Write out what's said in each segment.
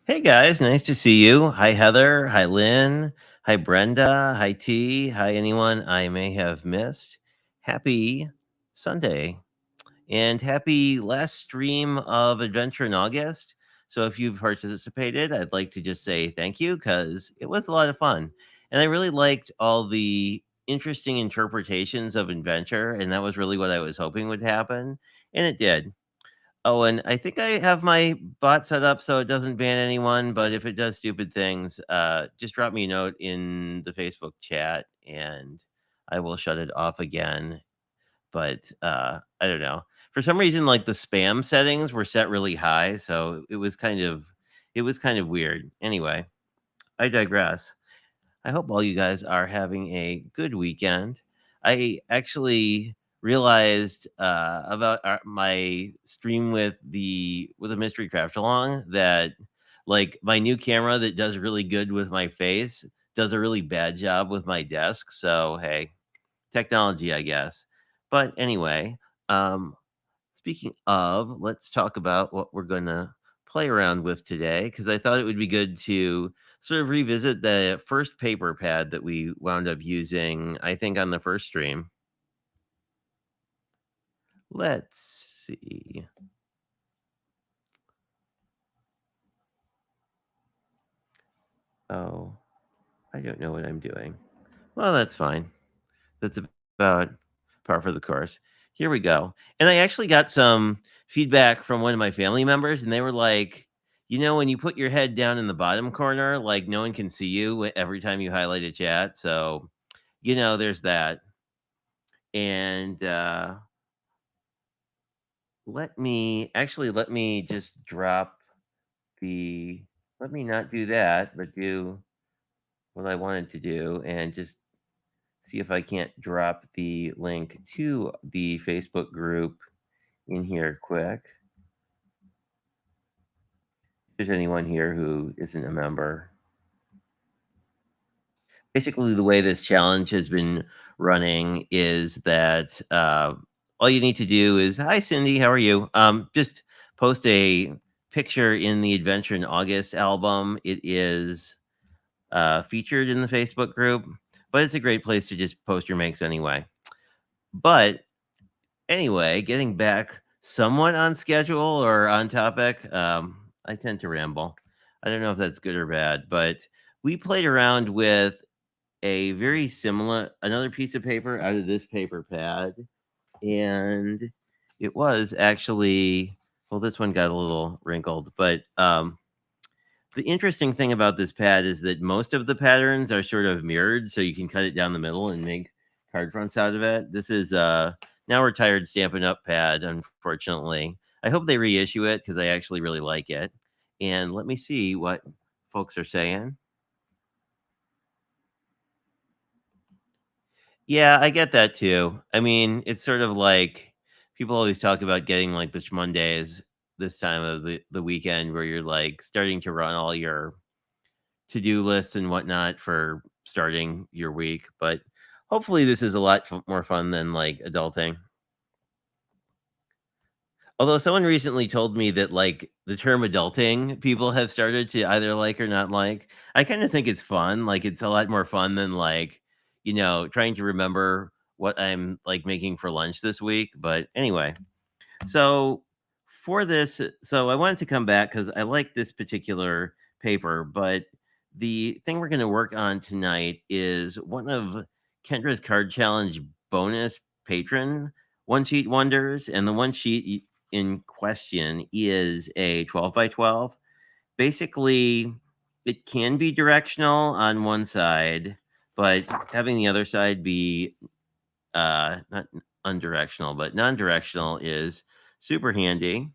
Hey guys, nice to see you. Hi Heather. Hi Lynn. Hi Brenda. Hi T. Hi anyone I may have missed. Happy Sunday and happy last stream of Adventure in August. So if you've participated, I'd like to just say thank you because it was a lot of fun. And I really liked all the interesting interpretations of adventure. And that was really what I was hoping would happen. And it did. Oh, and I think I have my bot set up so it doesn't ban anyone, but if it does stupid things, just drop me a note in the Facebook chat and I will shut it off again. But I don't know. For some reason, like the spam settings were set really high, so it was kind of weird. Anyway, I digress. I hope all you guys are having a good weekend. I actually realized about my stream with a mystery craft along that like my new camera that does really good with my face does a really bad job with my desk. So hey, technology, I guess. But anyway, um, speaking of, let's talk about what we're going to play around with today because I thought it would be good to sort of revisit the first paper pad that we wound up using, I think, on the first stream. Let's see. Oh, I don't know what I'm doing. Well, that's fine. That's about par for the course. Here we go. And I actually got some feedback from one of my family members, and they were like, when you put your head down in the bottom corner, like no one can see you every time you highlight a chat. So, there's that. And let me just drop the, let me not do that, but do what I wanted to do and just see if I can't drop the link to the Facebook group in here quick. If there's anyone here who isn't a member. Basically, the way this challenge has been running is that all you need to do is, hi, Cindy, how are you? Just post a picture in the Adventure in August album. It is featured in the Facebook group, but it's a great place to just post your makes anyway. But anyway, getting back somewhat on schedule or on topic, I tend to ramble. I don't know if that's good or bad, but we played around with a very similar another piece of paper out of this paper pad, and it was actually, well, this one got a little wrinkled, but The interesting thing about this pad is that most of the patterns are sort of mirrored, so you can cut it down the middle and make card fronts out of it. This is now retired Stampin' Up pad, unfortunately. I hope they reissue it because I actually really like it. And let me see what folks are saying. Yeah, I get that too. I mean, it's sort of like people always talk about getting like the Mondays this time of the weekend where you're like starting to run all your to-do lists and whatnot for starting your week. But hopefully this is a lot more fun than like adulting. Although someone recently told me that like the term adulting people have started to either like or not like. I kind of think it's fun. Like it's a lot more fun than like, trying to remember what I'm like making for lunch this week. But anyway, so for this, so I wanted to come back because I like this particular paper, but the thing we're going to work on tonight is one of Kendra's card challenge bonus patron one sheet wonders, and the one sheet in question is a 12 by 12. Basically, it can be directional on one side, but having the other side be not undirectional, but non-directional is super handy.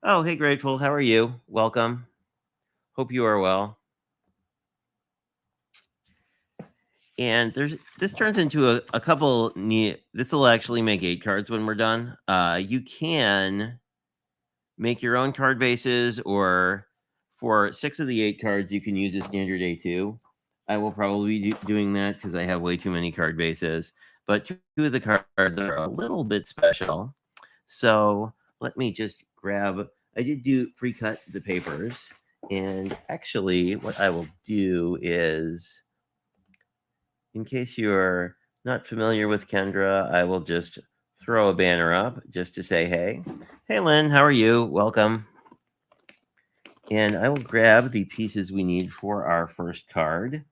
Oh, hey, Grateful. How are you? Welcome. Hope you are well. And this turns into a couple neat. This will actually make 8 cards when we're done. You can make your own card bases, or for 6 of the 8 cards, you can use a standard A2. I will probably be doing that because I have way too many card bases. But 2 of the cards are a little bit special. So let me just grab, I did do pre-cut the papers. And actually, what I will do is, in case you're not familiar with Kendra, I will just throw a banner up just to say hey. Hey, Lynn, how are you? Welcome. And I will grab the pieces we need for our first card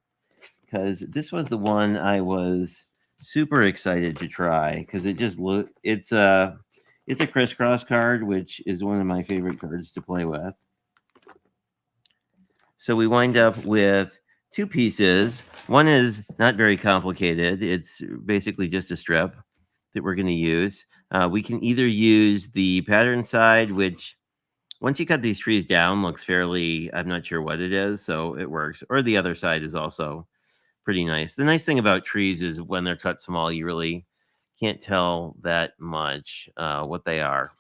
because this was the one I was super excited to try because it just it's a crisscross card, which is one of my favorite cards to play with. So we wind up with 2 pieces. One is not very complicated. It's basically just a strip that we're going to use. We can either use the pattern side, which once you cut these trees down, looks fairly, I'm not sure what it is, so it works. Or the other side is also pretty nice. The nice thing about trees is when they're cut small, you really can't tell that much what they are.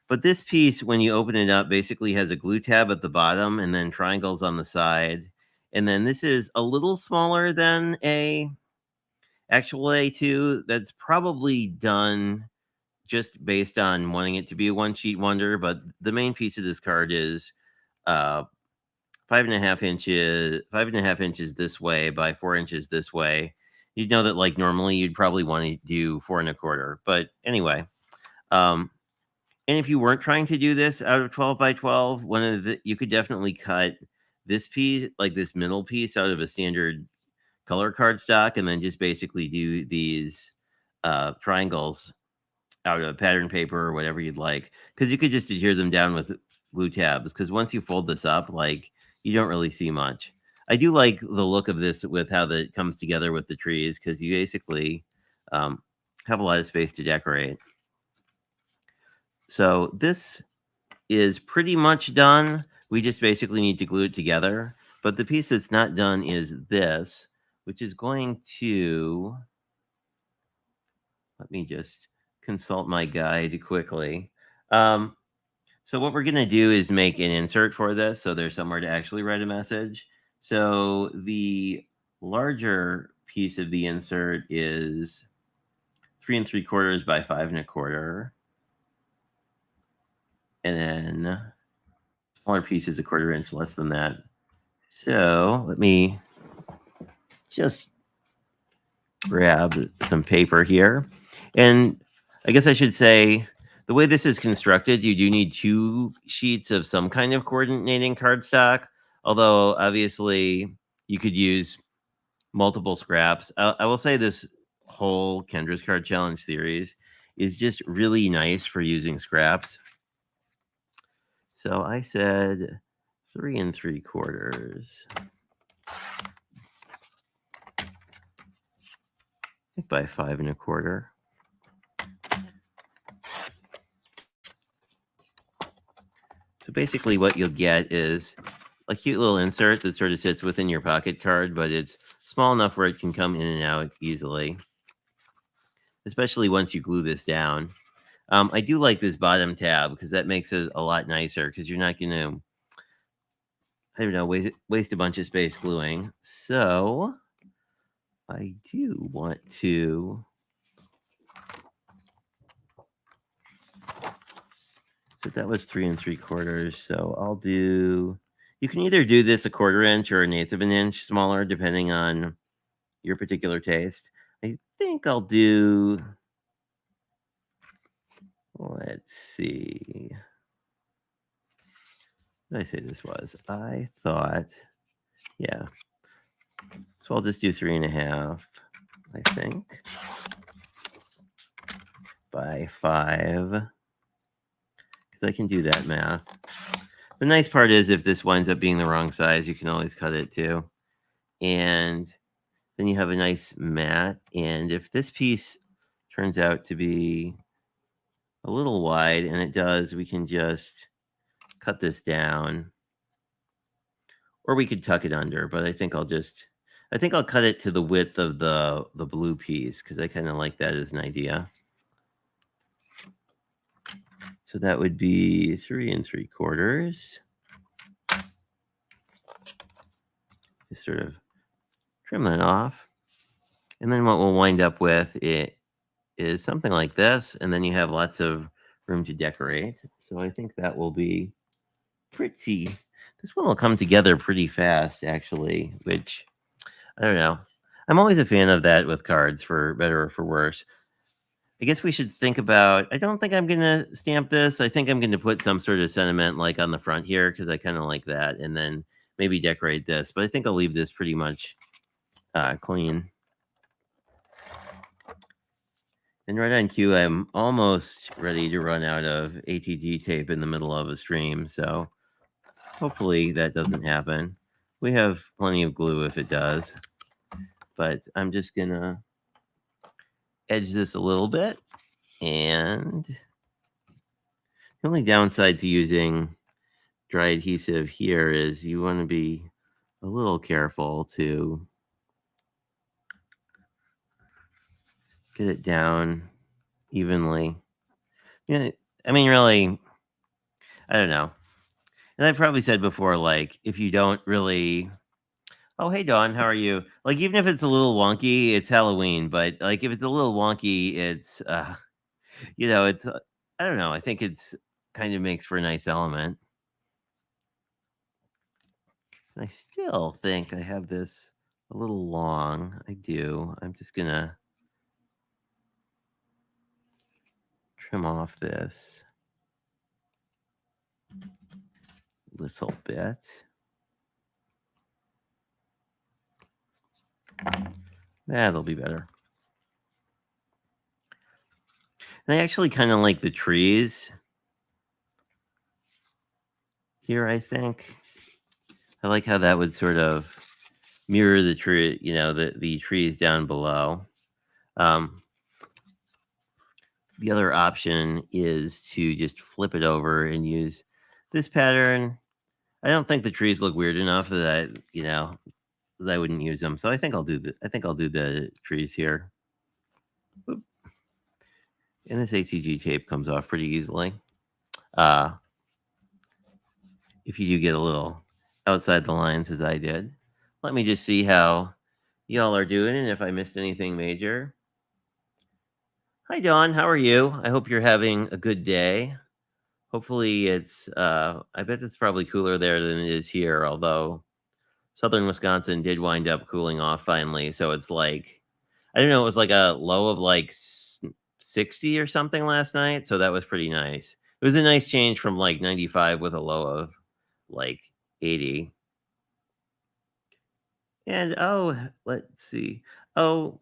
But this piece, when you open it up, basically has a glue tab at the bottom and then triangles on the side. And then this is a little smaller than a actual A2. That's probably done just based on wanting it to be a one sheet wonder. But the main piece of this card is 5.5 inches, 5.5 inches this way by 4 inches this way. You'd know that like normally you'd probably want to do 4 1/4. But anyway, and if you weren't trying to do this out of 12 by 12, you could definitely cut this piece, like this middle piece, out of a standard color cardstock, and then just basically do these triangles out of pattern paper or whatever you'd like, because you could just adhere them down with glue tabs. Because once you fold this up, like you don't really see much. I do like the look of this with how that comes together with the trees, because you basically have a lot of space to decorate. So this is pretty much done. We just basically need to glue it together. But the piece that's not done is this, which is going to, let me just consult my guide quickly. So what we're going to do is make an insert for this, so there's somewhere to actually write a message. So the larger piece of the insert is 3 3/4 by 5 1/4. And then smaller piece is 1/4 inch less than that. So let me just grab some paper here. And I guess I should say the way this is constructed, you do need 2 sheets of some kind of coordinating cardstock. Although obviously you could use multiple scraps. I will say this whole Kendra's Card Challenge series is just really nice for using scraps. So I said 3 3/4 by 5 1/4. So basically what you'll get is a cute little insert that sort of sits within your pocket card, but it's small enough where it can come in and out easily, especially once you glue this down. I do like this bottom tab because that makes it a lot nicer because you're not going to, I don't know, waste a bunch of space gluing. So I do want to. So that was 3 3/4. So I'll do. You can either do this a 1/4 inch or an eighth of an inch smaller, depending on your particular taste. I think I'll do. Let's see. What did I say this was? I thought, yeah. So I'll just do 3 1/2, I think, by 5, because I can do that math. The nice part is if this winds up being the wrong size, you can always cut it too. And then you have a nice mat. And if this piece turns out to be a little wide, and it does, we can just cut this down. Or we could tuck it under, but I think I'll cut it to the width of the blue piece because I kind of like that as an idea. So that would be 3 3/4. Just sort of trim that off. And then what we'll wind up with it is something like this, and then you have lots of room to decorate. So I think that will be pretty. This one will come together pretty fast, actually, which I don't know. I'm always a fan of that with cards, for better or for worse. I guess we should think about. I don't think I'm gonna stamp this. I think I'm gonna put some sort of sentiment like on the front here because I kind of like that, and then maybe decorate this. But I think I'll leave this pretty much clean. And right on cue, I'm almost ready to run out of ATG tape in the middle of a stream, so hopefully that doesn't happen. We have plenty of glue if it does, but I'm just gonna edge this a little bit. And the only downside to using dry adhesive here is you want to be a little careful to get it down evenly. Yeah, I mean, really, I don't know. And I've probably said before, like, if you don't really, oh, hey, Dawn, how are you? Like, even if it's a little wonky, it's Halloween, but like, if it's a little wonky, it's, it's, I don't know. I think it's kind of makes for a nice element. And I still think I have this a little long. I do. I'm just going to trim off this little bit. That'll be better. And I actually kind of like the trees here, I think. I like how that would sort of mirror the tree, the trees down below. The other option is to just flip it over and use this pattern. I don't think the trees look weird enough that that I wouldn't use them. So I think I'll do the trees here. Oop. And this ATG tape comes off pretty easily. If you do get a little outside the lines as I did. Let me just see how y'all are doing and if I missed anything major. Hi, Dawn. How are you? I hope you're having a good day. Hopefully it's, I bet it's probably cooler there than it is here, although southern Wisconsin did wind up cooling off finally. So it's like, I don't know, it was like a low of like 60 or something last night. So that was pretty nice. It was a nice change from like 95 with a low of like 80. And let's see. Oh,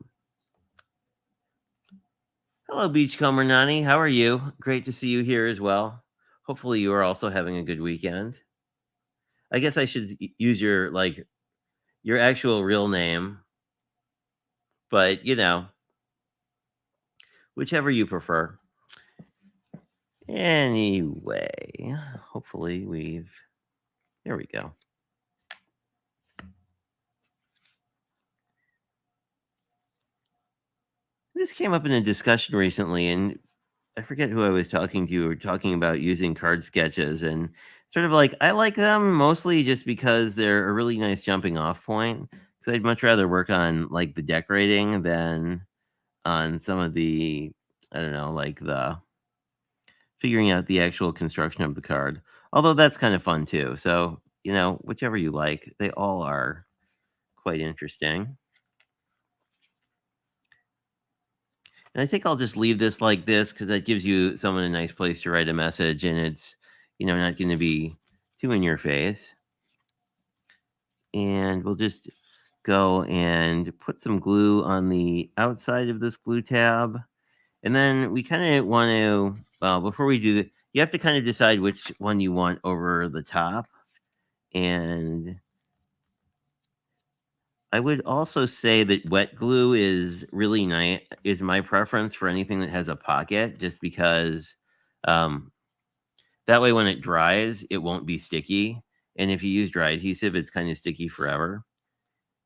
hello, Beachcomber Nani. How are you? Great to see you here as well. Hopefully, you are also having a good weekend. I guess I should use your your actual real name, but whichever you prefer. Anyway, hopefully there we go. This came up in a discussion recently, and I forget who I was talking to. We were talking about using card sketches, and sort of like I like them mostly just because they're a really nice jumping off point. Because I'd much rather work on like the decorating than on some of the, I don't know, like the figuring out the actual construction of the card. Although that's kind of fun too. So whichever you like, they all are quite interesting. And I think I'll just leave this like this because that gives you someone a nice place to write a message, and it's not going to be too in your face. And we'll just go and put some glue on the outside of this glue tab. And then we kind of want to, well, before we do that, you have to kind of decide which one you want over the top. And I would also say that wet glue is really nice, is my preference for anything that has a pocket, just because um, that way when it dries, it won't be sticky. And if you use dry adhesive, it's kind of sticky forever.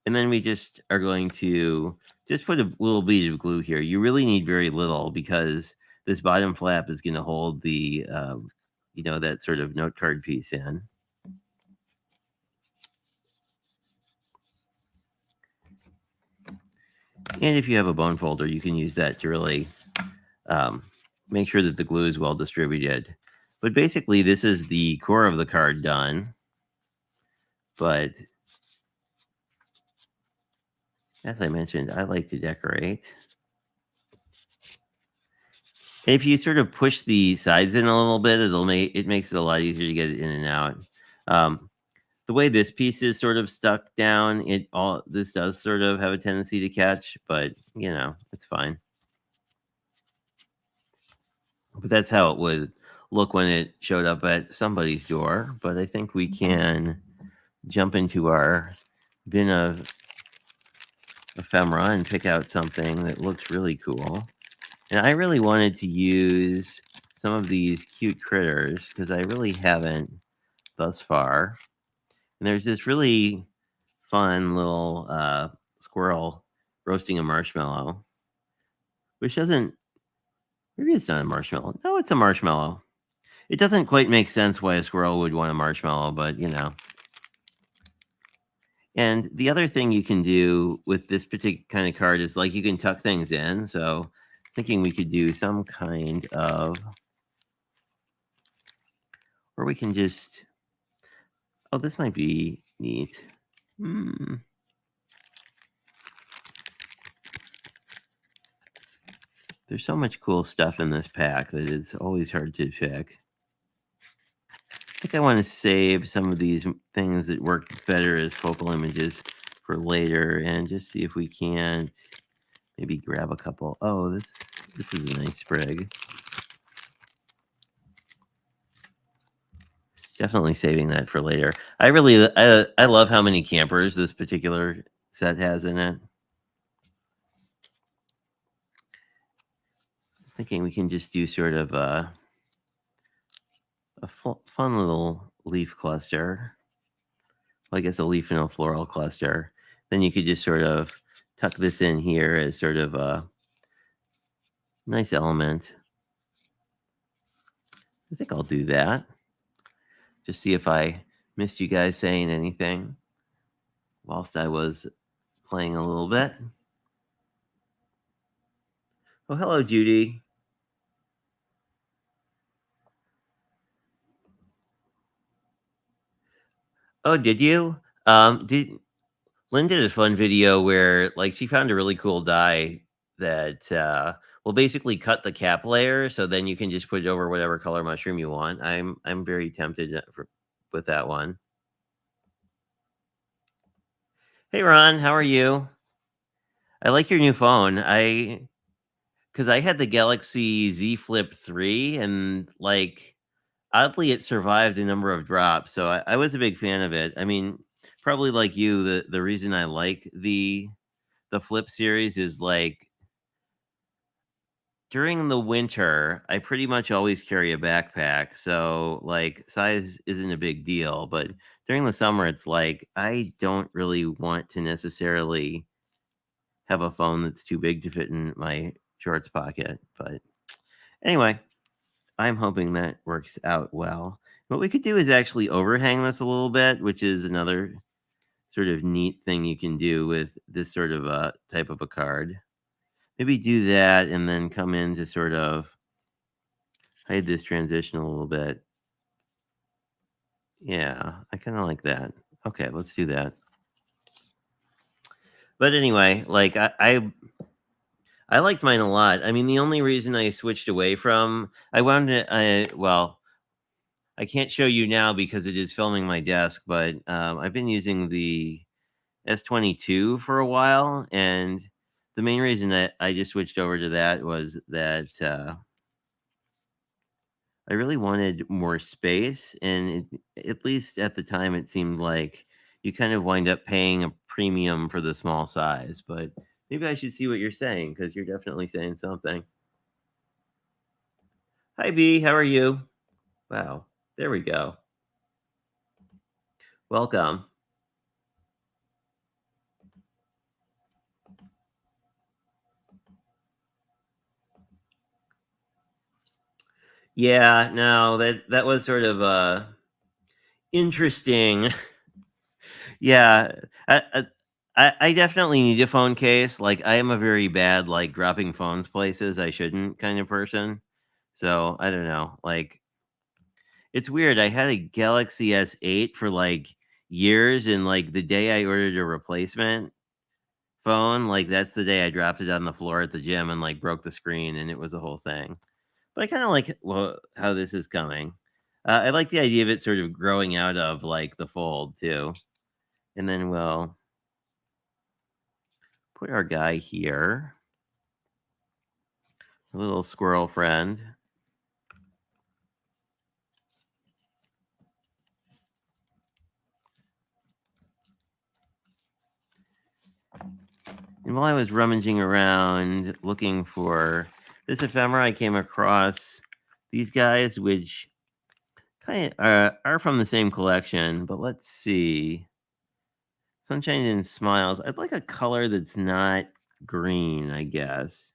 And then we just are going to just put a little bead of glue here. You really need very little because this bottom flap is going to hold the, that sort of note card piece in. And if you have a bone folder, you can use that to really make sure that the glue is well distributed. But basically, this is the core of the card done. But as I mentioned, I like to decorate. And if you sort of push the sides in a little bit, it makes it a lot easier to get it in and out. The way this piece is sort of stuck down, this does sort of have a tendency to catch, but it's fine. But that's how it would look when it showed up at somebody's door. But I think we can jump into our bin of ephemera and pick out something that looks really cool. And I really wanted to use some of these cute critters because I really haven't thus far. And there's this really fun little squirrel roasting a marshmallow, which doesn't, maybe it's not a marshmallow. No, it's a marshmallow. It doesn't quite make sense why a squirrel would want a marshmallow, but And the other thing you can do with this particular kind of card is like you can tuck things in. So thinking we could do some kind of, or we can just, oh, this might be neat. There's so much cool stuff in this pack that it's always hard to pick. I think I want to save some of these things that work better as focal images for later and just see if we can't maybe grab a couple. Oh, this is a nice sprig. Definitely saving that for later. I love how many campers this particular set has in it. Thinking we can just do sort of a fun little leaf cluster. Well, I guess a leaf and a floral cluster. Then you could just sort of tuck this in here as sort of a nice element. I think I'll do that. Just see if I missed you guys saying anything whilst I was playing a little bit. Oh, hello, Judy. Oh, did you? Did Lynn did a fun video where like she found a really cool die that will basically cut the cap layer, so then you can just put it over whatever color mushroom you want. I'm very tempted with that one. Hey Ron, how are you? I like your new phone. Because I had the Galaxy Z Flip 3, and like Oddly, it survived a number of drops, so I was a big fan of it. I mean, probably like you, the reason I like the Flip series is like during the winter, I pretty much always carry a backpack, so, like, size isn't a big deal, but during the summer, it's like, I don't really want to necessarily have a phone that's too big to fit in my shorts pocket, but anyway, I'm hoping that works out well. What we could do is actually overhang this a little bit, which is another sort of neat thing you can do with this sort of a type of a card. Maybe do that and then come in to sort of hide this transition a little bit. Yeah, I kind of like that. Okay, let's do that. But anyway, like I liked mine a lot. I mean, the only reason I switched away from I wanted I well, I can't show you now because it is filming my desk, but I've been using the S22 for a while, and the main reason that I just switched over to that was that I really wanted more space, and at least at the time, it seemed like you kind of wind up paying a premium for the small size. But maybe I should see what you're saying because you're definitely saying something. Hi, B. How are you? Wow. There we go. Welcome. Yeah, no, that was sort of interesting. Yeah, I, I I definitely need a phone case. Like I am a very bad like dropping phones places I shouldn't kind of person. So I don't know. Like it's weird. I had a Galaxy S8 for like years, and like the day I ordered a replacement phone, like that's the day I dropped it on the floor at the gym and like broke the screen, and it was a whole thing. But I kind of like how this is coming. I like the idea of it sort of growing out of like the fold too, and then we'll put our guy here, a little squirrel friend. And while I was rummaging around looking for this ephemera, I came across these guys, which kind of are from the same collection. But let's see. Sunshine and Smiles. I'd like a color that's not green, I guess.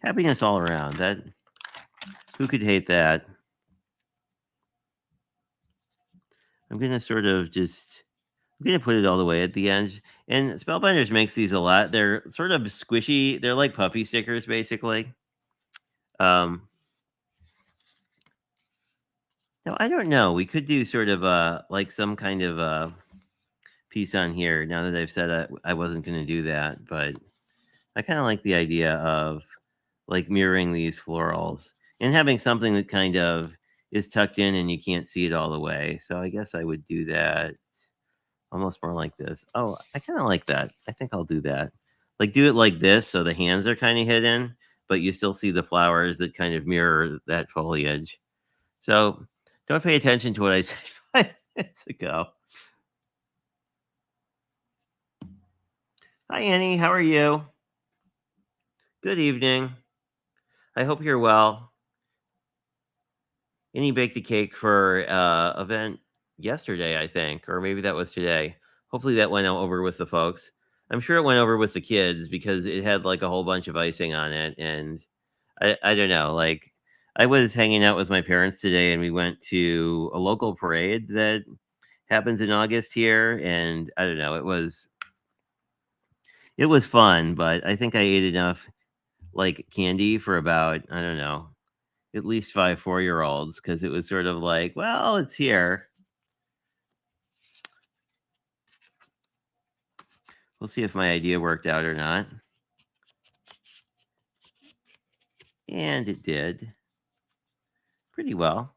Happiness all around. That who could hate that? I'm gonna sort of just I'm gonna put it all the way at the end. And Spellbinders makes these a lot. They're sort of squishy. They're like puffy stickers, basically. Um, no, I don't know. We could do sort of like some kind of piece on here. Now that I've said I wasn't gonna do that, but I kind of like the idea of like mirroring these florals and having something that kind of is tucked in and you can't see it all the way. So I guess I would do that almost more like this. Oh, I kind of like that. I think I'll do that. Like do it like this so the hands are kind of hidden, but you still see the flowers that kind of mirror that foliage. So don't pay attention to what I said 5 minutes ago. Hi, Annie. How are you? Good evening. I hope you're well. Annie baked a cake for event yesterday, I think, or maybe that was today. Hopefully that went over with the folks. I'm sure it went over with the kids because it had like a whole bunch of icing on it, and I don't know. Like I was hanging out with my parents today, and we went to a local parade that happens in August here, and I don't know. It was fun, but I think I ate enough like candy for about I don't know at least 5 4-year olds because it was sort of like, well, it's here. We'll see if my idea worked out or not. And it did pretty well.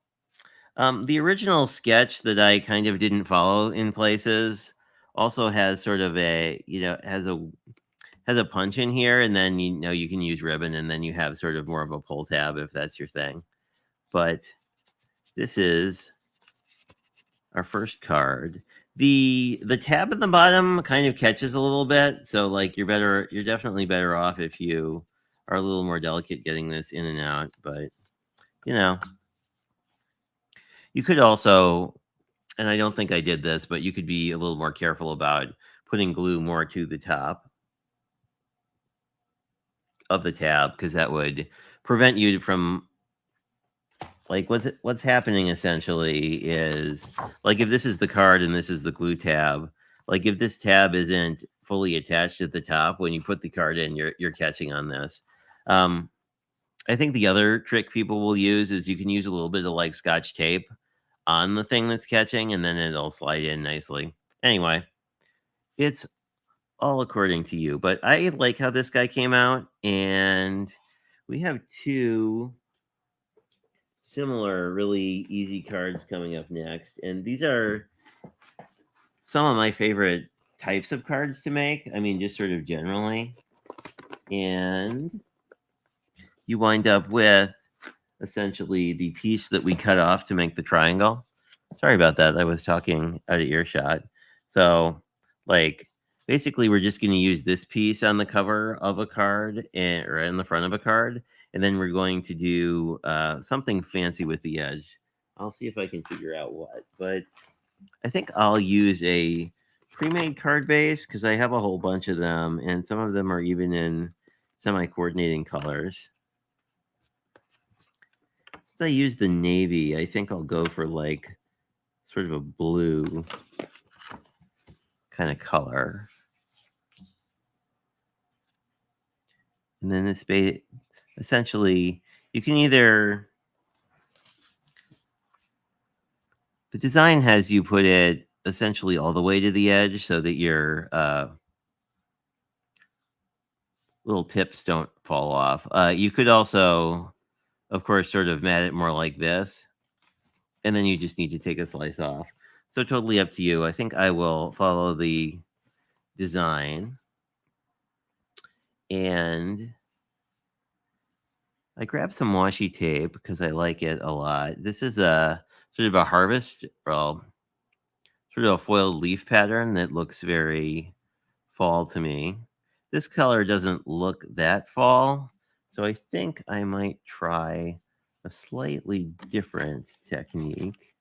The original sketch that I kind of didn't follow in places also has sort of a, has a punch in here, and then you can use ribbon, and then you have sort of more of a pull tab if that's your thing. But This is our first card. The tab at the bottom kind of catches a little bit, so like you're definitely better off if you are a little more delicate getting this in and out, but you know, you could also, and I don't think I did this, but you could be a little more careful about putting glue more to the top of the tab because that would prevent you from like what's happening essentially is like if this is the card and this is the glue tab, like if this tab isn't fully attached at the top when you put the card in, you're catching on this. Um, I think the other trick people will use is you can use a little bit of like scotch tape on the thing that's catching and then it'll slide in nicely. Anyway, it's all according to you, but I like how this guy came out and we have two similar, really easy cards coming up next. And these are some of my favorite types of cards to make. I mean, just sort of generally. And you wind up with essentially the piece that we cut off to make the triangle. Sorry about that. I was talking out of earshot. So, like, basically, we're just going to use this piece on the cover of a card or in the front of a card. And then we're going to do something fancy with the edge. I'll see if I can figure out what. But I think I'll use a pre-made card base because I have a whole bunch of them. And some of them are even in semi-coordinating colors. Since I use the navy, I think I'll go for like sort of a blue kind of color. And then this essentially, you can either, the design has you put it essentially all the way to the edge so that your little tips don't fall off. You could also, of course, sort of mat it more like this. And then you just need to take a slice off. So totally up to you. I think I will follow the design. And I grabbed some washi tape because I like it a lot. This is a sort of a harvest, well, sort of a foiled leaf pattern that looks very fall to me. This color doesn't look that fall, so I think I might try a slightly different technique.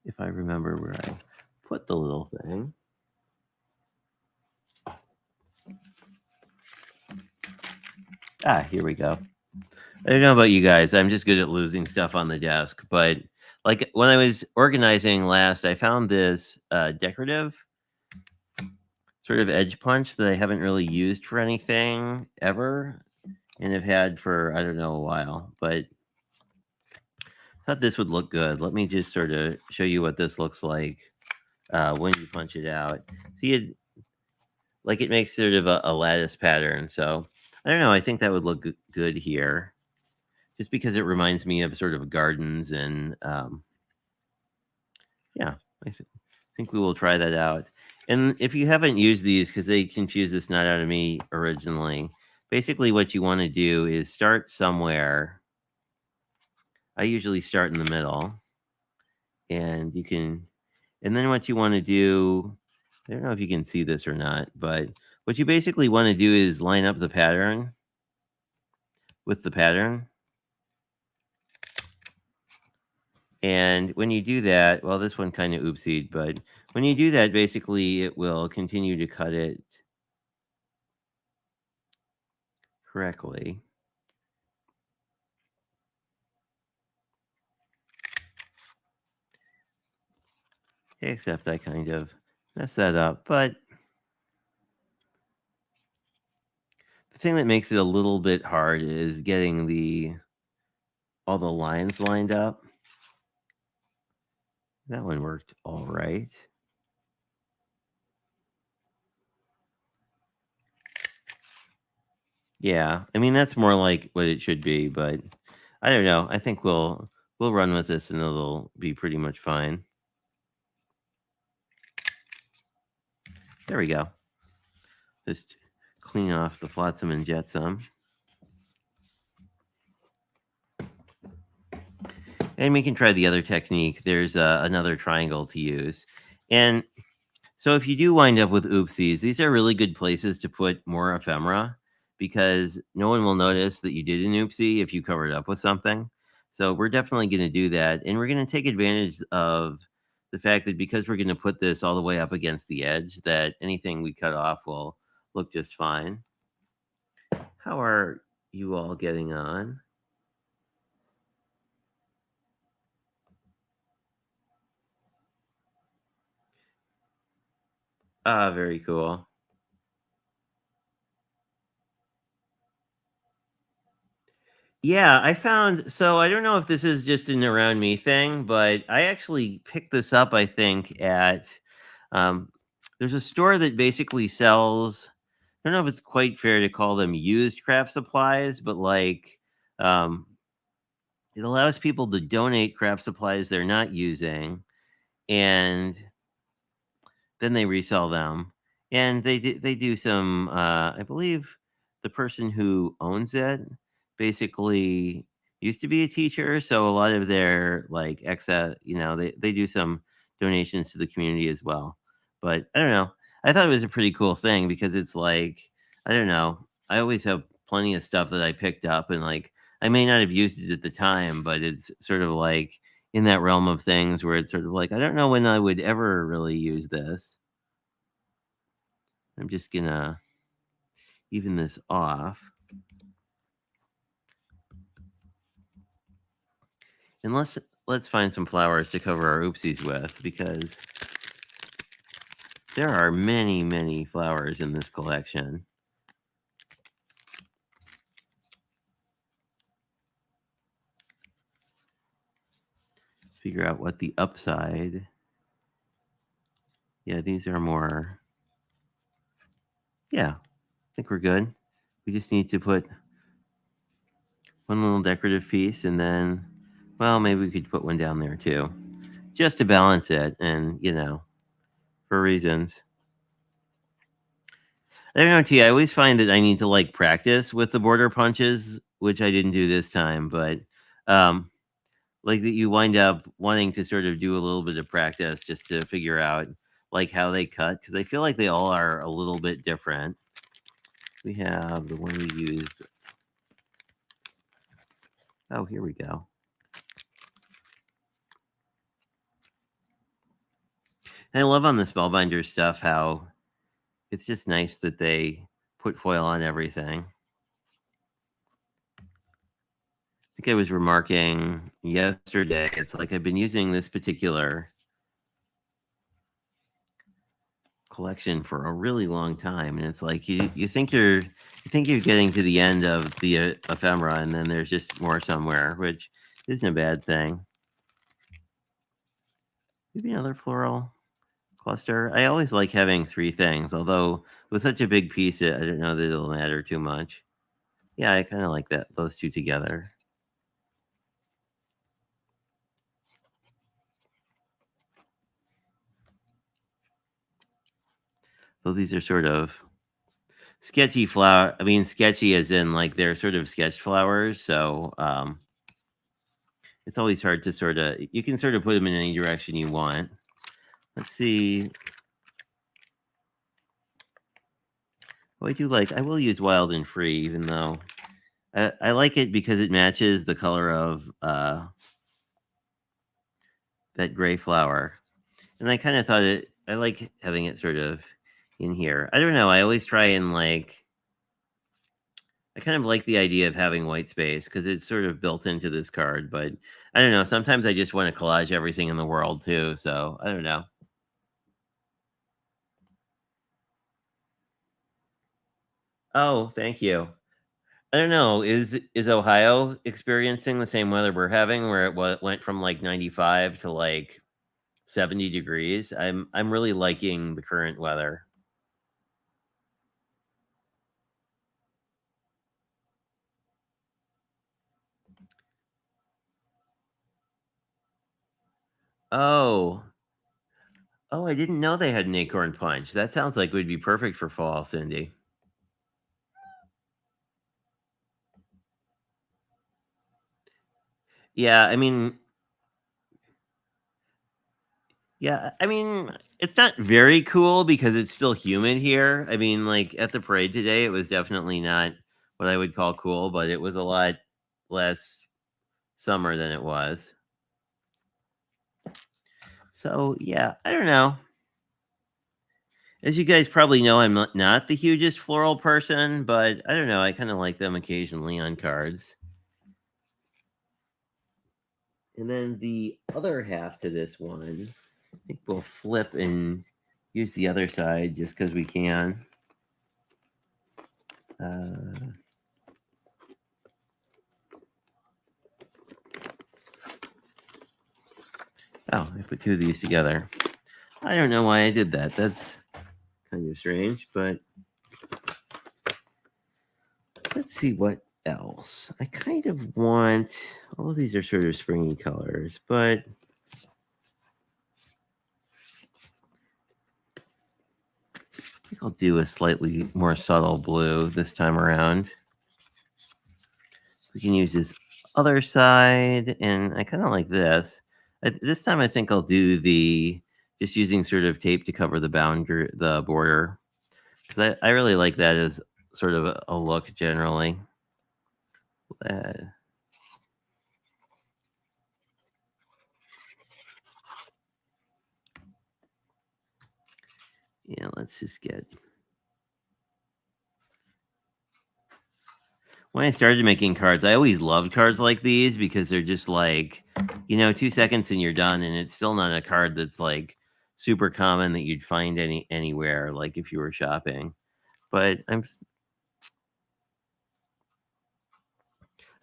If I remember where I put the little thing. Ah, here we go. I don't know about you guys. I'm just good at losing stuff on the desk. But like when I was organizing last, I found this decorative sort of edge punch that I haven't really used for anything ever and have had for, I don't know, a while. But thought this would look good. Let me just sort of show you what this looks like when you punch it out. See, it makes sort of a lattice pattern. So I don't know. I think that would look good here. Just because it reminds me of sort of gardens and yeah, think we will try that out. And if you haven't used these, because they confused this nut out of me originally, basically what you want to do is start somewhere. I usually start in the middle, and you can, and then what you want to do, I don't know if you can see this or not, but what you basically want to do is line up the pattern with the pattern. And when you do that, well, this one kind of oopsied, but when you do that, basically it will continue to cut it correctly. Except I kind of messed that up. But the thing that makes it a little bit hard is getting all the lines lined up. That one worked all right. Yeah, I mean that's more like what it should be, but I don't know. I think we'll run with this and it'll be pretty much fine. There we go. Just clean off the flotsam and jetsam. And we can try the other technique. There's another triangle to use. And so if you do wind up with oopsies, these are really good places to put more ephemera because no one will notice that you did an oopsie if you cover it up with something. So we're definitely going to do that. And we're going to take advantage of the fact that because we're going to put this all the way up against the edge, that anything we cut off will look just fine. How are you all getting on? Ah, very cool. Yeah, I found so I don't know if this is just an around me thing, but I actually picked this up, I think, at um there's a store that basically sells I don't know if it's quite fair to call them used craft supplies, but like um it allows people to donate craft supplies they're not using and then they resell them, and they do some, I believe the person who owns it basically used to be a teacher, so a lot of their, like, excess they do some donations to the community as well. But I don't know. I thought it was a pretty cool thing because it's like, I don't know, I always have plenty of stuff that I picked up and, like, I may not have used it at the time, but it's sort of like in that realm of things where it's sort of like, I don't know when I would ever really use this. I'm just gonna even this off. And let's find some flowers to cover our oopsies with because there are many, many flowers in this collection. Figure out what the upside. Yeah, these are more. Yeah, I think we're good. We just need to put one little decorative piece and then, well, maybe we could put one down there too, just to balance it and, for reasons. I don't know, T. I always find that I need to like practice with the border punches, which I didn't do this time, but um, like that you wind up wanting to sort of do a little bit of practice just to figure out like how they cut because I feel like they all are a little bit different. We have the one we used. Oh, here we go. And I love on the spellbinder stuff how it's just nice that they put foil on everything. I think I was remarking yesterday. It's like I've been using this particular collection for a really long time, and it's like you think you're getting to the end of the ephemera, and then there's just more somewhere, which isn't a bad thing. Maybe another floral cluster. I always like having three things, although with such a big piece, I don't know that it'll matter too much. Yeah, I kind of like that those two together. So these are sort of sketchy flower. I mean, sketchy as in like they're sort of sketch flowers. So it's always hard to sort of you can sort of put them in any direction you want. Let's see. Oh, I do like. I will use wild and free, even though I like it because it matches the color of that gray flower. And I kind of thought it. I like having it sort of in here. I don't know. I always try and like. I kind of like the idea of having white space because it's sort of built into this card. But I don't know. Sometimes I just want to collage everything in the world too. So I don't know. Oh, thank you. I don't know. Is Ohio experiencing the same weather we're having, where went from like 95 to like 70 degrees? I'm really liking the current weather. Oh, oh, I didn't know they had an acorn punch. That sounds like it would be perfect for fall, Cindy. Yeah, I mean, Yeah, I mean, it's not very cool because it's still humid here. I mean, like at the parade today, it was definitely not what I would call cool, but it was a lot less summer than it was. So, yeah, I don't know. As you guys probably know, I'm not the hugest floral person, but I don't know. I kind of like them occasionally on cards. And then the other half to this one, I think we'll flip and use the other side just because we can. Uh, oh, I put two of these together. I don't know why I did that. That's kind of strange, but let's see what else. I kind of want, all of these are sort of springy colors, but I think I'll do a slightly more subtle blue this time around. We can use this other side, and I kind of like this. This time I think I'll do the, just using sort of tape to cover the boundary, the border, because I really like that as sort of a look generally. Uh, yeah, let's just get, when I started making cards, I always loved cards like these because they're just like, 2 seconds and you're done, and it's still not a card that's like super common that you'd find anywhere, like if you were shopping. But I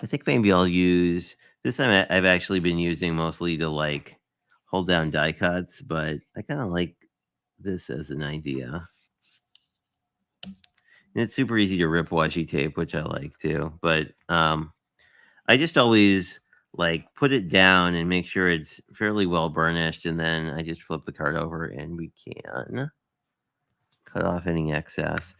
think maybe I'll use this time. I've actually been using mostly to like hold down die cuts, but I kind of like this as an idea. And it's super easy to rip washi tape, which I like too. But I just always like put it down and make sure it's fairly well burnished, and then I just flip the card over and we can cut off any excess.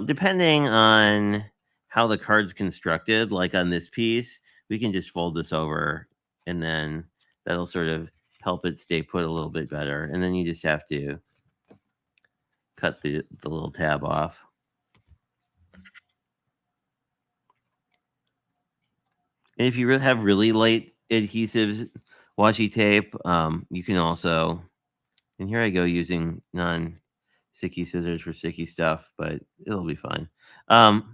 Depending on how the card's constructed, like on this piece, we can just fold this over, and then that'll sort of help it stay put a little bit better. And then you just have to cut the little tab off. And if you have really light adhesives, washi tape, you can also, and here I go using non-sticky scissors for sticky stuff, but it'll be fine. What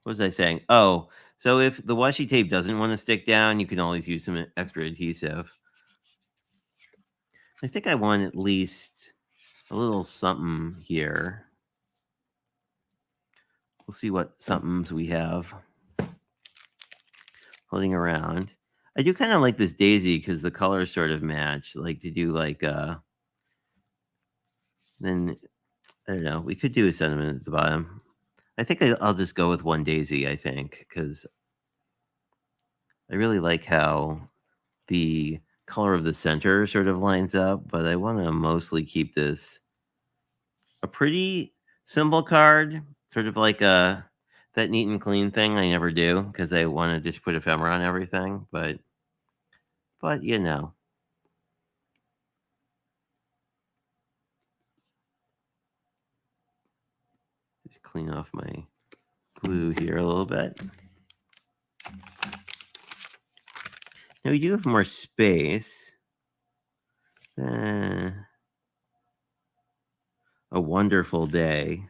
was I saying? Oh, so if the washi tape doesn't want to stick down, you can always use some extra adhesive. I think I want at least a little something here. We'll see what somethings we have floating around. I do kind of like this daisy because the colors sort of match. Like to do like then I don't know. We could do a sentiment at the bottom. I think I'll just go with one daisy. I think because I really like how the color of the center sort of lines up, but I want to mostly keep this a pretty simple card, sort of like a that neat and clean thing I never do because I want to just put ephemera on everything, but just clean off my glue here a little bit. Now we do have more space. Uh, a wonderful day.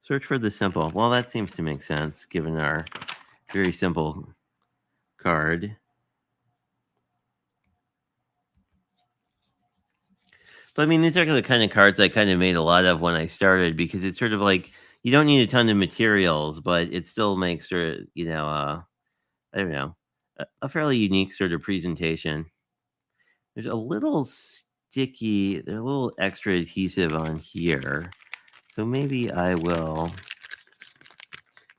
Search for the simple. Well, that seems to make sense given our very simple card. But I mean, these are the kind of cards I kind of made a lot of when I started because it's sort of like you don't need a ton of materials, but it still makes I don't know, a fairly unique sort of presentation. There's a little sticky, there's a little extra adhesive on here. So maybe I will,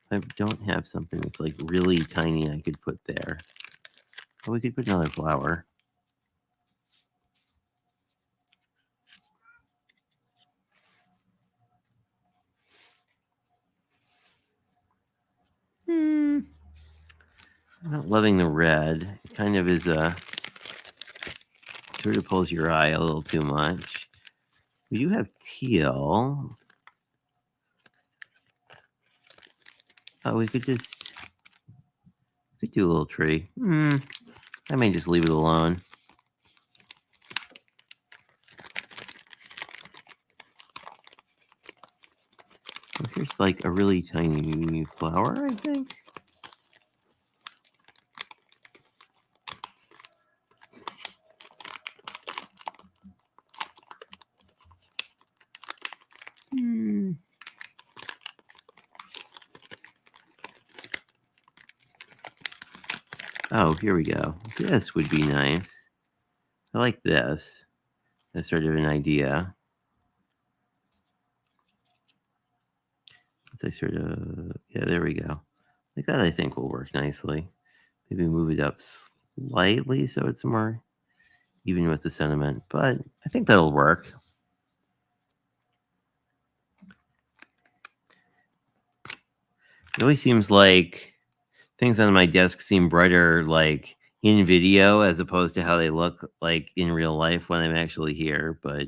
if I don't have something that's like really tiny, I could put there. Oh, we could put another flower. Hmm. I'm not loving the red. It kind of is a sort of pulls your eye a little too much. We do have teal. Oh, we could do a little tree. I may just leave it alone. Here's like a really tiny flower, I think. Oh, here we go. This would be nice. I like this. That's sort of an idea. Yeah, there we go. Like that, I think will work nicely. Maybe move it up slightly so it's more even with the sentiment, but I think that'll work. It always seems like things on my desk seem brighter like in video as opposed to how they look like in real life when I'm actually here, but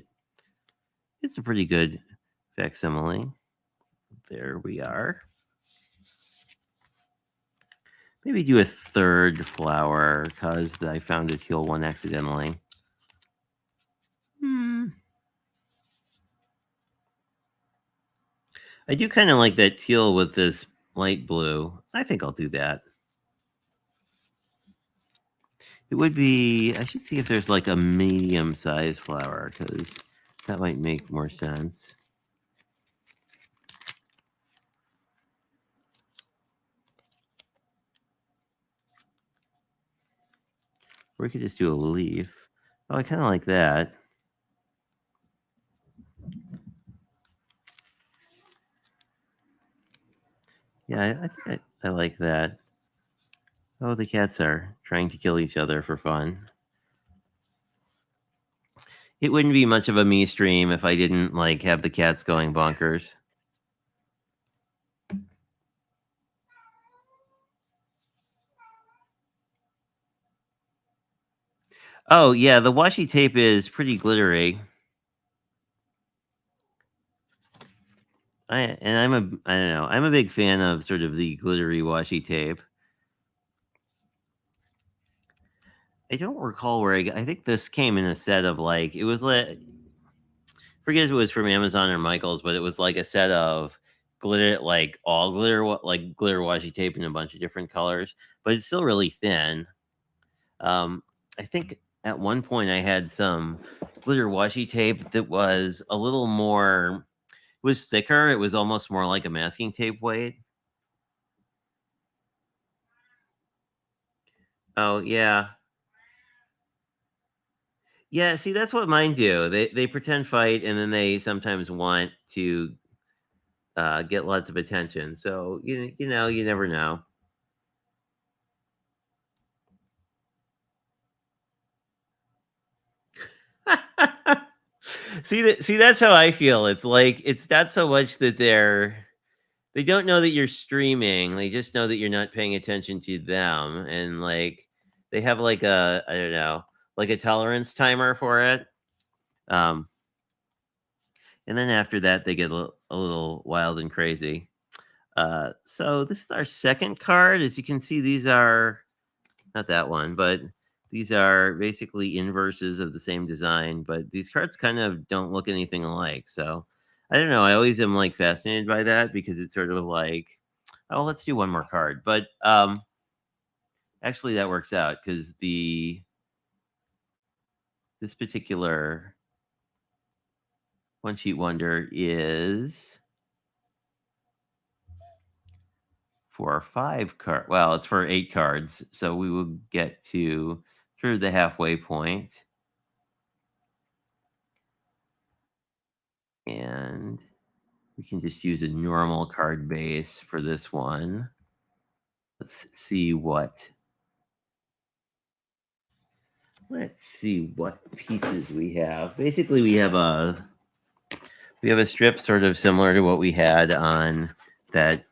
it's a pretty good facsimile. There we are. Maybe do a third flower because I found a teal one accidentally. I do kind of like that teal with this light blue. I think I'll do that. It would be, I should see if there's like a medium sized flower because that might make more sense. Or we could just do a leaf. Oh, I kind of like that. Yeah, I think I like that. Oh, the cats are trying to kill each other for fun. It wouldn't be much of a me stream if I didn't like have the cats going bonkers. Oh yeah, the washi tape is pretty glittery. I don't know. I'm a big fan of sort of the glittery washi tape. I don't recall where I think this came in a set of like it was like forget if it was from Amazon or Michaels, but it was like a set of glitter like all glitter like glitter washi tape in a bunch of different colors, but it's still really thin. I think at one point I had some glitter washi tape that was a little more it was thicker. It was almost more like a masking tape weight. Oh yeah. Yeah, see that's what mine do. They pretend fight and then they sometimes want to get lots of attention. So you know, you never know. See that's how I feel. It's like it's not so much that they don't know that you're streaming. They just know that you're not paying attention to them and like they have like a I don't know, like a tolerance timer for it. Um and then after that they get a little wild and crazy. So this is our second card. As you can see, these are not that one, but these are basically inverses of the same design, but these cards kind of don't look anything alike. So I don't know. I always am like fascinated by that because it's sort of like, oh, let's do one more card. But actually that works out because the this particular one sheet wonder is for 5 card. Well, it's for 8 cards. So we will get to through the halfway point. And we can just use a normal card base for this one. Let's see what pieces we have. Basically, we have a strip sort of similar to what we had on that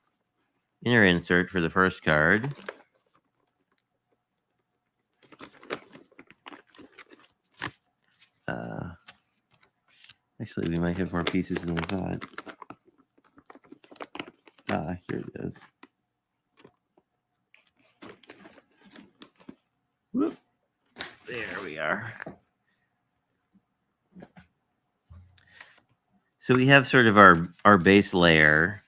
inner insert for the first card. Actually, we might have more pieces than we thought. Here it is. Whoop. There we are. So we have sort of our base layer.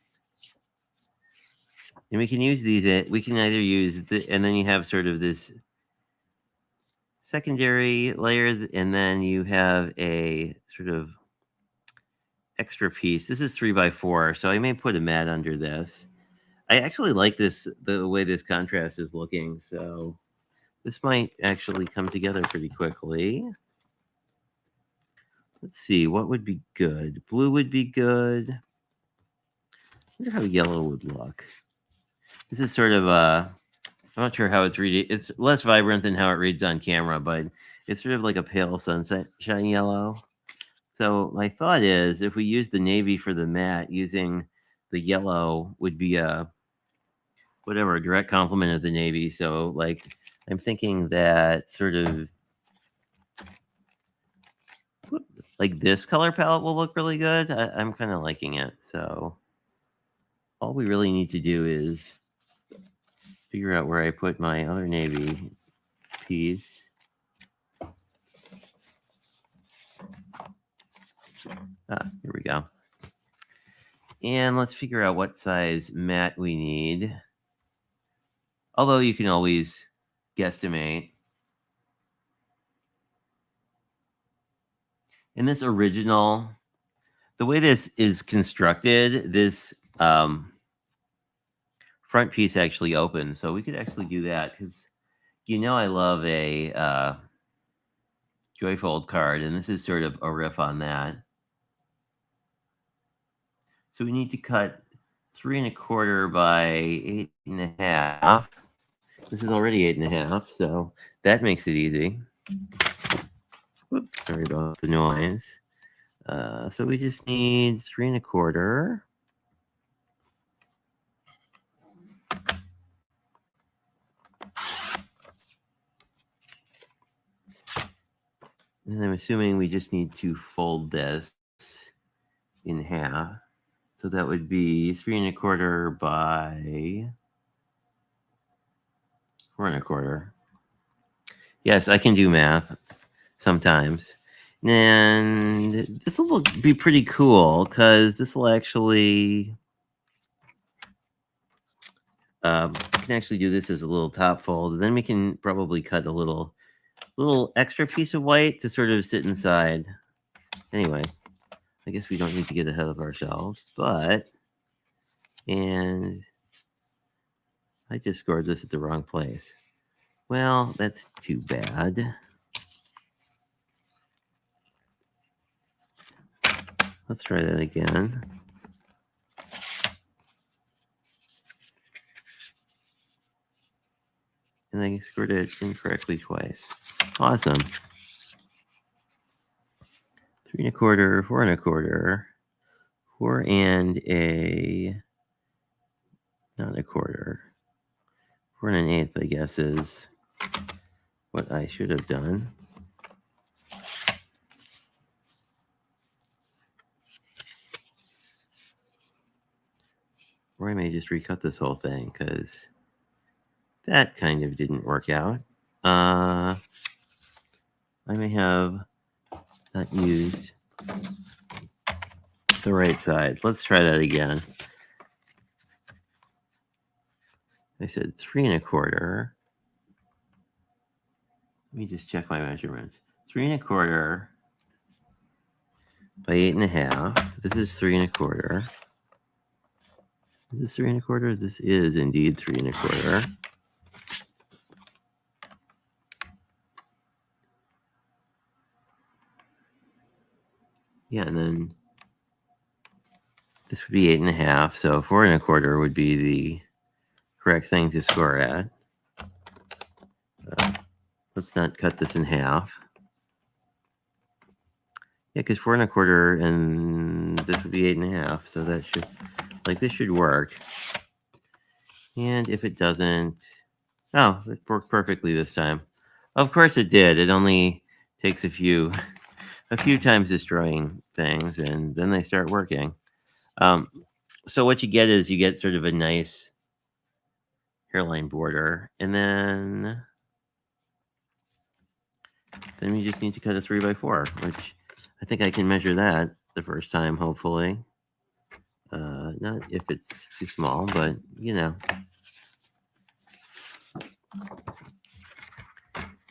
And we can use these, we can either use, and then you have sort of this secondary layer, and then you have a sort of extra piece. This is 3x4, so I may put a mat under this. I actually like this, the way this contrast is looking, so this might actually come together pretty quickly. Let's see, what would be good? Blue would be good. I wonder how yellow would look. This is sort of I'm not sure how it's reading. It's less vibrant than how it reads on camera, but it's sort of like a pale sunshine yellow. So my thought is, if we use the navy for the mat, using the yellow would be a direct complement of the navy. So like, I'm thinking that sort of like this color palette will look really good. I'm kind of liking it. So all we really need to do is figure out where I put my other navy piece. Here we go. And let's figure out what size mat we need. Although you can always guesstimate. In this original, the way this is constructed, this front piece actually opens. So we could actually do that because I love a Joyfold card, and this is sort of a riff on that. So we need to cut 3 1/4 by 8 1/2. This is already 8 1/2, so that makes it easy. Whoops, sorry about the noise. So we just need 3 1/4. And I'm assuming we just need to fold this in half. So that would be 3 1/4 by 4 1/4. Yes, I can do math sometimes. And this will be pretty cool because this will actually, we can actually do this as a little top fold. And then we can probably cut a little extra piece of white to sort of sit inside. Anyway, I guess we don't need to get ahead of ourselves, and I just scored this at the wrong place. Well, that's too bad. Let's try that again. And I scored it incorrectly twice. Awesome. 3 1/4, 4 1/4, 4 and a not a quarter. 4 1/8, I guess, is what I should have done. Or I may just recut this whole thing because that kind of didn't work out. I may have not used the right side. Let's try that again. I said 3 1/4. Let me just check my measurements. 3 1/4 by 8 1/2. This is 3 1/4. Is this 3 1/4? This is indeed 3 1/4. Yeah, and then this would be 8 1/2. So 4 1/4 would be the correct thing to score at. Let's not cut this in half. Yeah, because 4 1/4 and this would be 8 1/2. So that should, this should work. And if it doesn't, oh, it worked perfectly this time. Of course it did. It only takes a few a few times destroying things, and then they start working. So what you get is you get sort of a nice hairline border, and then we just need to cut a 3x4, which I think I can measure that the first time, hopefully. Not if it's too small, but you know.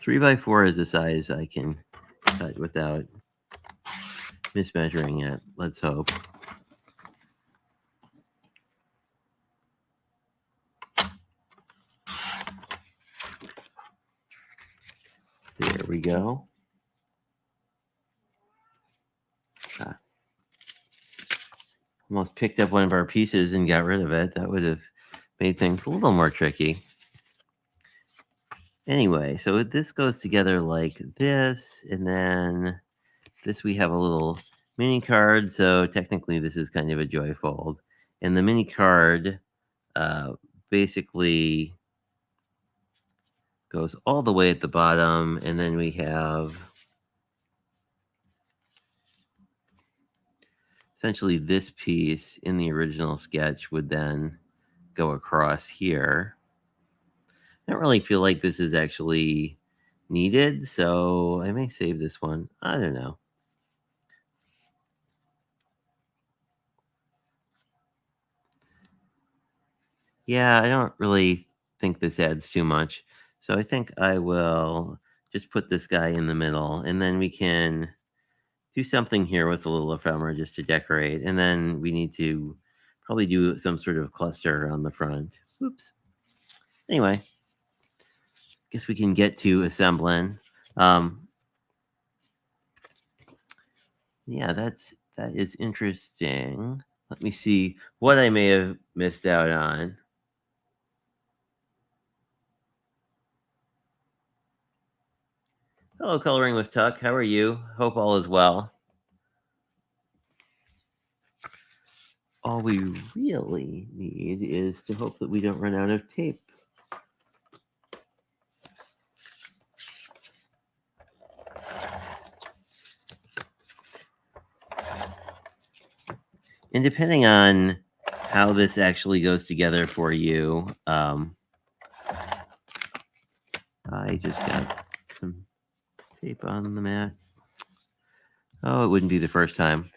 3x4 is the size I can cut without mismeasuring it. Let's hope. There we go. Almost picked up one of our pieces and got rid of it. That would have made things a little more tricky. Anyway, so this goes together like this, and then this we have a little mini card, so technically this is kind of a joy fold. And the mini card basically goes all the way at the bottom, and then we have essentially this piece in the original sketch would then go across here. I don't really feel like this is actually needed, so I may save this one. I don't know. Yeah, I don't really think this adds too much. So I think I will just put this guy in the middle, and then we can do something here with a little ephemera just to decorate. And then we need to probably do some sort of cluster on the front. Oops. Anyway, guess we can get to assembling. Yeah, that is interesting. Let me see what I may have missed out on. Hello, Coloring with Tuck. How are you? Hope all is well. All we really need is to hope that we don't run out of tape. And depending on how this actually goes together for you, I just got some tape on the mat. Oh, it wouldn't be the first time.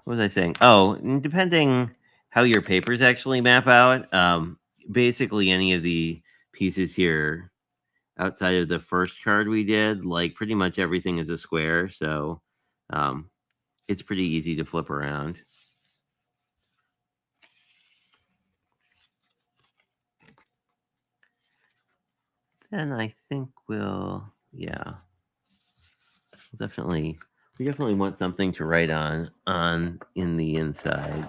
What was I saying? Oh, depending how your papers actually map out, basically any of the pieces here outside of the first card we did, like pretty much everything is a square, so it's pretty easy to flip around. And I think we'll definitely we definitely want something to write on in the inside.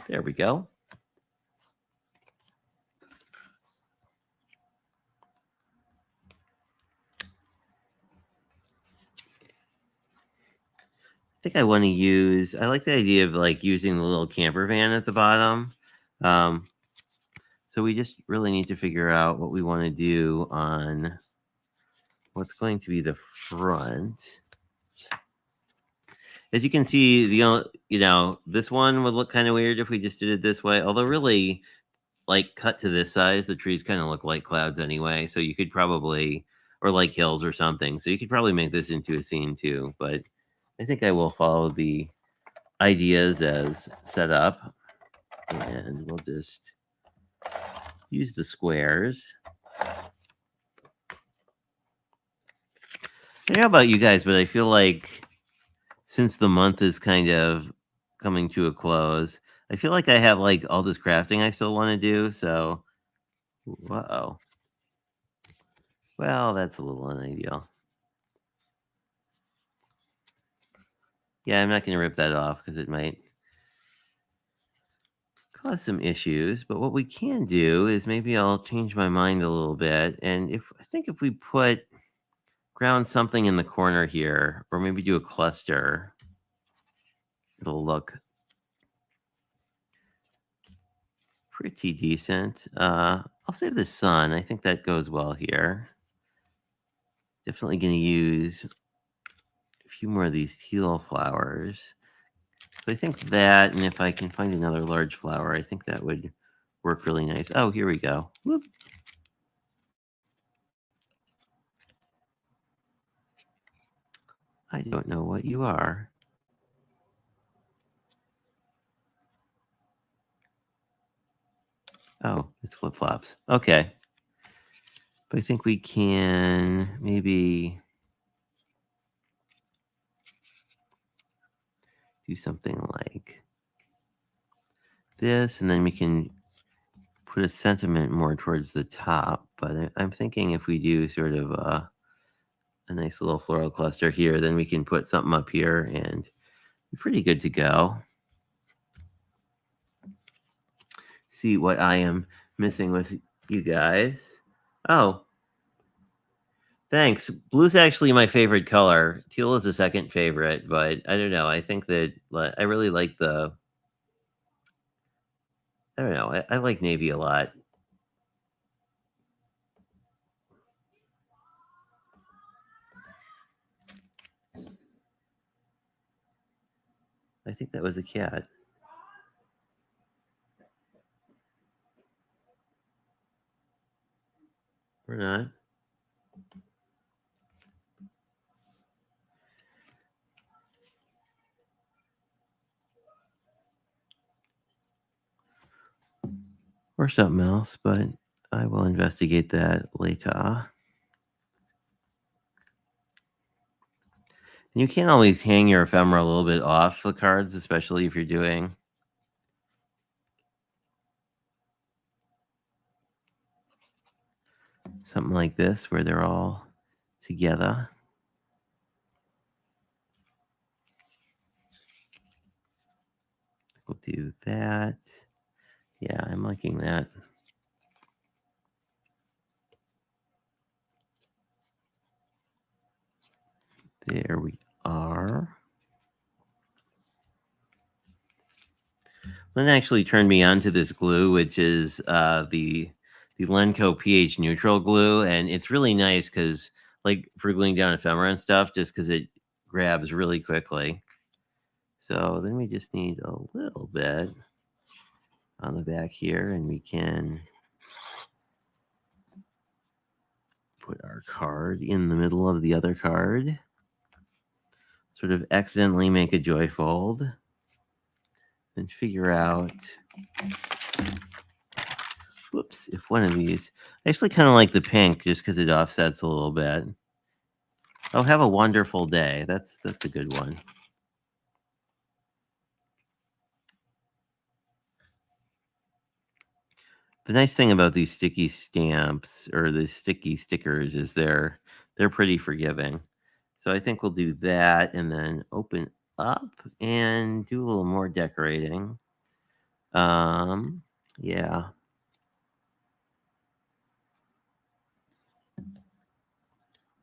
There we go. I think I want to use, I like the idea of like using the little camper van at the bottom. So we just really need to figure out what we want to do on what's going to be the front. As you can see, this one would look kind of weird if we just did it this way. Although really, like cut to this size, the trees kind of look like clouds anyway. So you could probably, or like hills or something. So you could probably make this into a scene too. But I think I will follow the ideas as set up, and we'll just use the squares. I don't know about you guys, but I feel like since the month is kind of coming to a close, I feel like I have like all this crafting I still want to do. So, whoa. Well, that's a little unideal. Yeah, I'm not going to rip that off because it might cause some issues. But what we can do is maybe I'll change my mind a little bit. And if we ground something in the corner here, or maybe do a cluster, it'll look pretty decent. I'll save the sun. I think that goes well here. Definitely going to use a few more of these teal flowers. So I think that, and if I can find another large flower, I think that would work really nice. Oh, here we go. Whoop. I don't know what you are. Oh, it's flip-flops. Okay. But I think we can maybe do something like this, and then we can put a sentiment more towards the top. But I'm thinking if we do sort of a nice little floral cluster here, then we can put something up here and be pretty good to go. See what I am missing with you guys. Oh, thanks. Blue's actually my favorite color. Teal is the second favorite, but I don't know. I think that I really like the. I don't know. I like navy a lot. I think that was a cat. Or not. Or something else, but I will investigate that later. And you can always hang your ephemera a little bit off the cards, especially if you're doing something like this where they're all together. We'll do that. Yeah, I'm liking that. There we are. Lynn actually turned me on to this glue, which is the Lenco pH neutral glue, and it's really nice because, like, for gluing down ephemera and stuff, just because it grabs really quickly. So then we just need a little bit on the back here, and we can put our card in the middle of the other card. Sort of accidentally make a joy fold and figure out, whoops, if one of these, I actually kind of like the pink just because it offsets a little bit. Oh, have a wonderful day. That's a good one. The nice thing about these sticky stamps or the sticky stickers is they're pretty forgiving. So I think we'll do that and then open up and do a little more decorating. Yeah.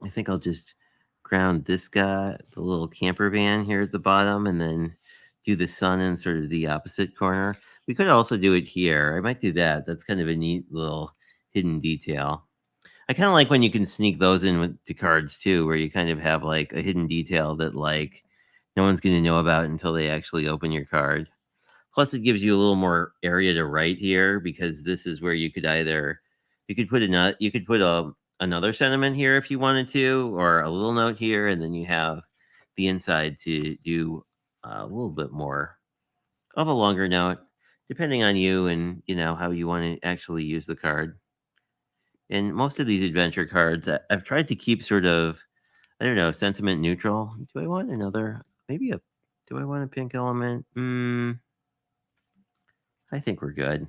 I think I'll just ground this guy, the little camper van here at the bottom, and then do the sun in sort of the opposite corner. We could also do it here. I might do that. That's kind of a neat little hidden detail. I kind of like when you can sneak those in with the cards too, where you kind of have like a hidden detail that like no one's going to know about until they actually open your card. Plus, it gives you a little more area to write here because this is where you could either you could put another sentiment here if you wanted to, or a little note here, and then you have the inside to do a little bit more of a longer note, depending on you and how you want to actually use the card. And most of these adventure cards, I've tried to keep sort of, I don't know, sentiment neutral. Do I want another? Maybe a. Do I want a pink element? I think we're good,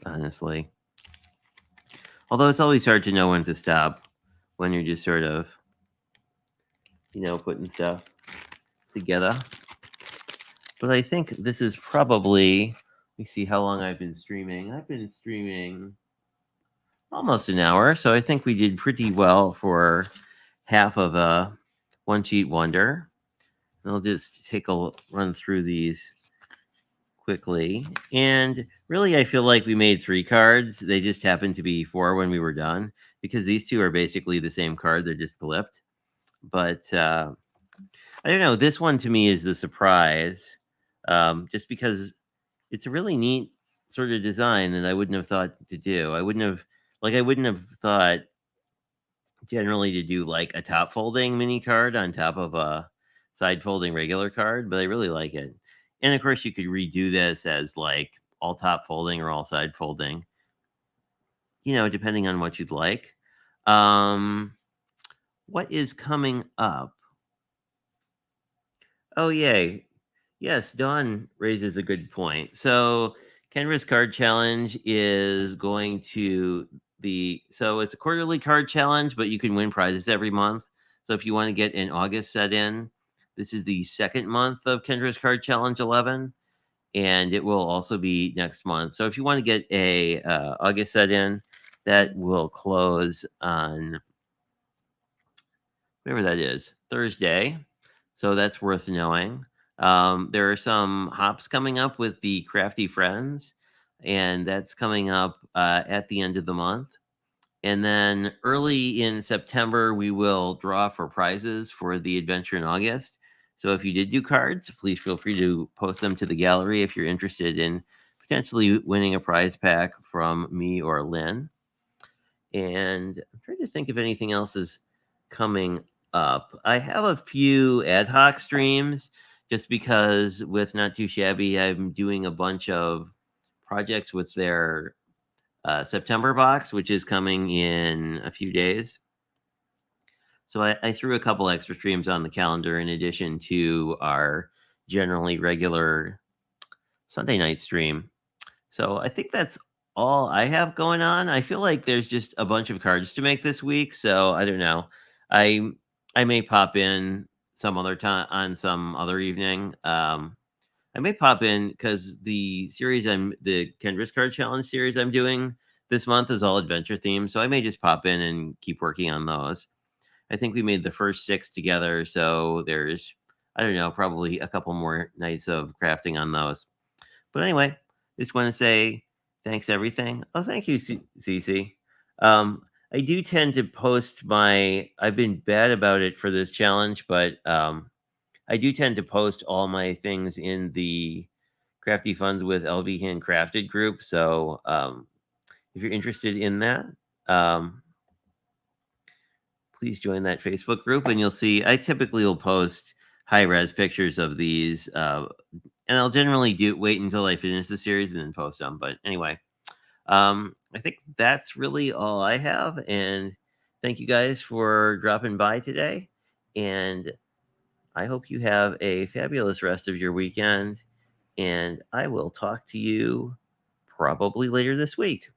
honestly. Although it's always hard to know when to stop when you're just sort of, putting stuff together. But I think this is probably, let me see how long I've been streaming. I've been streaming almost an hour, so I think we did pretty well for half of a one sheet wonder. And I'll just take a run through these quickly. And really, I feel like we made 3 cards. They just happened to be 4 when we were done because these 2 are basically the same card. They're just flipped. But I don't know. This one to me is the surprise, just because it's a really neat sort of design that I wouldn't have thought to do. I wouldn't have thought generally to do like a top folding mini card on top of a side folding regular card, but I really like it. And of course, you could redo this as like all top folding or all side folding, depending on what you'd like. Um, what is coming up? Oh, yay. Yes, Dawn raises a good point. So, Kenra's card challenge is going to so it's a quarterly card challenge, but you can win prizes every month. So, if you want to get an August set in, this is the second month of Kendra's card challenge 11, and it will also be next month. So, if you want to get a August set in, that will close on whatever that is, Thursday. So that's worth knowing. There are some hops coming up with the Crafty Friends, and that's coming up at the end of the month. And then early in September, we will draw for prizes for the adventure in August. So if you did do cards, please feel free to post them to the gallery if you're interested in potentially winning a prize pack from me or Lynn. And I'm trying to think if anything else is coming up. I have a few ad hoc streams just because with Not Too Shabby, I'm doing a bunch of projects with their September box, which is coming in a few days. So I threw a couple extra streams on the calendar in addition to our generally regular Sunday night stream. So I think that's all I have going on. I feel like there's just a bunch of cards to make this week, so I don't know. I I may pop in some other time on some other evening. I may pop in because the Kendra's Card Challenge series I'm doing this month is all adventure themed, so I may just pop in and keep working on those. I think we made the first 6 together, so there's I don't know, probably a couple more nights of crafting on those. But anyway, just want to say thanks everything. Oh, thank you, Cece. Um, I do tend to post I've been bad about it for this challenge, but I do tend to post all my things in the Crafty Funds with LV Handcrafted group. So if you're interested in that, um, please join that Facebook group, and you'll see I typically will post high res pictures of these, and I'll generally wait until I finish the series and then post them. But anyway, I think that's really all I have, and thank you guys for dropping by today, and I hope you have a fabulous rest of your weekend, and I will talk to you probably later this week.